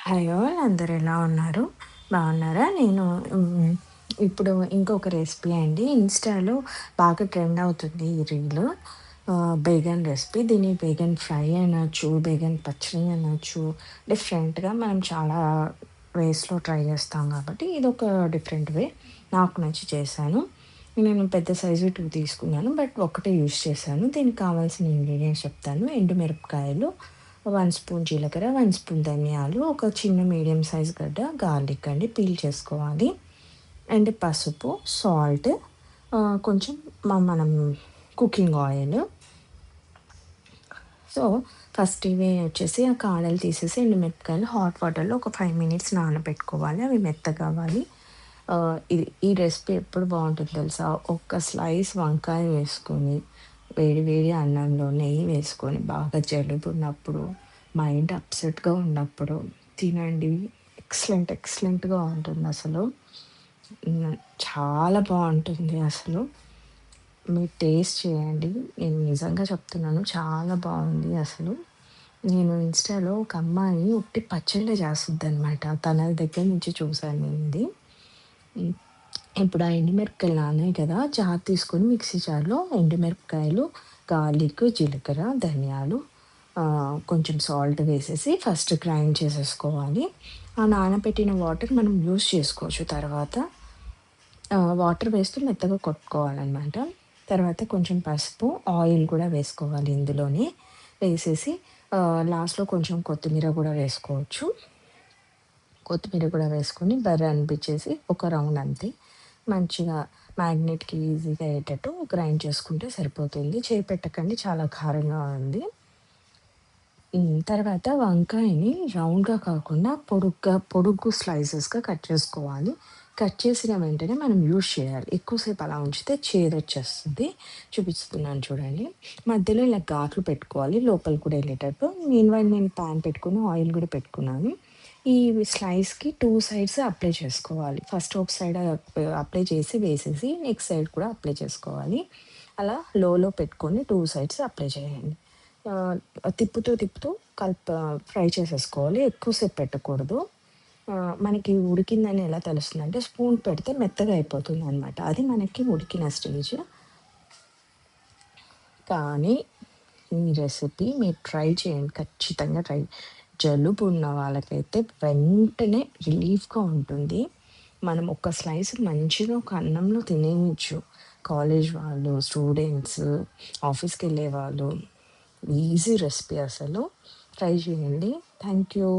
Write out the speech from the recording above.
Hi all అందరూ ఎలా ఉన్నారు? బాగున్నారా? నేను హ్మ్, ఇప్పుడు ఇంకొక రెసిపీ అండి. ఇన్‌స్టాలో బాగా ట్రెండ్ అవుతుంది ఈ రీలు. బేగన్ రెసిపీ. దీన్ని బేగన్ ఫ్రై అనొచ్చు, బేగన్ పచ్చడి అనొచ్చు. డిఫరెంట్‌గా మనం చాలా వేస్‌లో ట్రై చేస్తాం కాబట్టి ఇదొక డిఫరెంట్ వే. నాకు నచ్చి చేశాను. నేను పెద్ద సైజు 2 తీసుకున్నాను. బట్ ఒకటే యూజ్ చేశాను. దీనికి కావాల్సిన ఇంగ్రీడియెంట్స్ చెప్తాను. ఎండుమిరపకాయలు, 1 స్పూన్ జీలకర్ర, 1 స్పూన్ ధనియాలు, ఒక చిన్న మీడియం సైజ్ గడ్డ గార్లిక్ అండి పీల్ చేసుకోవాలి. అండ్ పసుపు, సాల్ట్, కొంచెం మనం కుకింగ్ ఆయిల్. సో, ఫస్ట్ ఇవి వచ్చేసి ఆ కాడలు తీసేసి ఎండుమిరపకాయలు హాట్ వాటర్‌లో ఒక 5 మినిట్స్ నానబెట్టుకోవాలి. అవి మెత్తగవ్వాలి. ఈ రెసిపీ ఎప్పుడు బావుంటదో తెలుసా? ఒక్క స్లైస్ వంకాయ వేసుకొని, వేడి వేడి అన్నంలో నెయ్యి వేసుకొని, బాగా జలుబున్నప్పుడు, మైండ్ అప్సెట్‌గా ఉన్నప్పుడు తినండి. ఎక్సలెంట్‌గా ఉంటుందసలు. చాలా బావుంటుంది అసలు. మీరు టేస్ట్ చేయండి. నేను నిజంగా చెప్తున్నాను చాలా బావుంది అసలు. నేను ఇన్‌స్టాలో ఒక అమ్మాయి ఉట్టి పచ్చళ్ళే చేస్తుద్దనమాట. తన దగ్గర నుంచి చూసాను నేనిది. హ్మ్. ఇప్పుడు ఆ ఎండుమిరపకాయలు నానాయి కదా! జార్ తీసుకొని మిక్సీ జార్‌లో ఎండుమిరపకాయలు, గార్లిక్, జీలకర్ర, ధనియాలు, కొంచెం సాల్ట్ వేసేసి ఫస్ట్ గ్రైండ్ చేసేసుకోవాలి. ఆ నానబెట్టిన వాటర్ మనం యూజ్ చేసుకోవచ్చు తర్వాత. వాటర్ వేస్తూ మెత్తగా కొట్టుకోవాలనమాట. తర్వాత కొంచెం పసుపు, ఆయిల్ కూడా వేసుకోవాలి ఇందులోనే. వేసేసి లాస్ట్‌లో కొంచెం కొత్తిమీర కూడా వేసుకోవచ్చు. కొత్తిమీర కూడా వేసుకొని బర్ర అనిపిచ్చేసి ఒక రౌండ్ అంతే. మంచిగా మ్యాగ్నెట్‌కి ఈజీగా అయ్యేటట్టు గ్రైండ్ చేసుకుంటే సరిపోతుంది. చేయి పెట్టకండి చాలా కారంగా ఉంది. తర్వాత వంకాయని రౌండ్‌గా కాకుండా పొడుగ్గు స్లైసెస్‌గా కట్ చేసుకోవాలి. కట్ చేసిన వెంటనే మనం యూజ్ చేయాలి. ఎక్కువసేపు అలా ఉంచితే చేదొచ్చేస్తది. చూపిస్తున్నాను చూడండి. మధ్యలో ఇలా ఘాట్లు పెట్టుకోవాలి లోపలికి కూడా ఎళ్ళేటట్టు. మీన్‌వైల్ నేను పాన్ పెట్టుకొని ఆయిల్ గూడా పెట్టుకున్నాను. ఈ స్లైస్‌కి 2 సైడ్స్ అప్లై చేసుకోవాలి. ఫస్ట్ ఒక సైడ్ అప్లై చేసి వేసేసి నెక్స్ట్ సైడ్ కూడా అప్లై చేసుకోవాలి. అలా లోలో పెట్టుకొని 2 సైడ్స్ అప్లై చేయండి. ఆహ్, తిప్పుతూ ఫ్రై చేసేసుకోవాలి. ఎక్కువ సేపు పెట్టకూడదు. మనకి ఉడికిందని ఎలా తెలుస్తుందంటే స్పూన్ పెడితే మెత్తగా అయిపోతుందనమాట. అది మనకి ఉడికిన స్టేజ్. కానీ ఈ రెసిపీ మీరు ట్రై చేయండి. ఖచ్చితంగా జలుబు ఉన్న వాళ్ళకైతే వెంటనే రిలీఫ్‌గా ఉంటుంది. మనం ఒక స్లైస్ మంచిగా ఒక అన్నంలో తినేయొచ్చు. కాలేజ్ వాళ్ళు, స్టూడెంట్స్, ఆఫీస్‌కెళ్ళేవాళ్ళు ఈజీ రెసిపీ అసలు. ట్రై చేయండి. Thank you.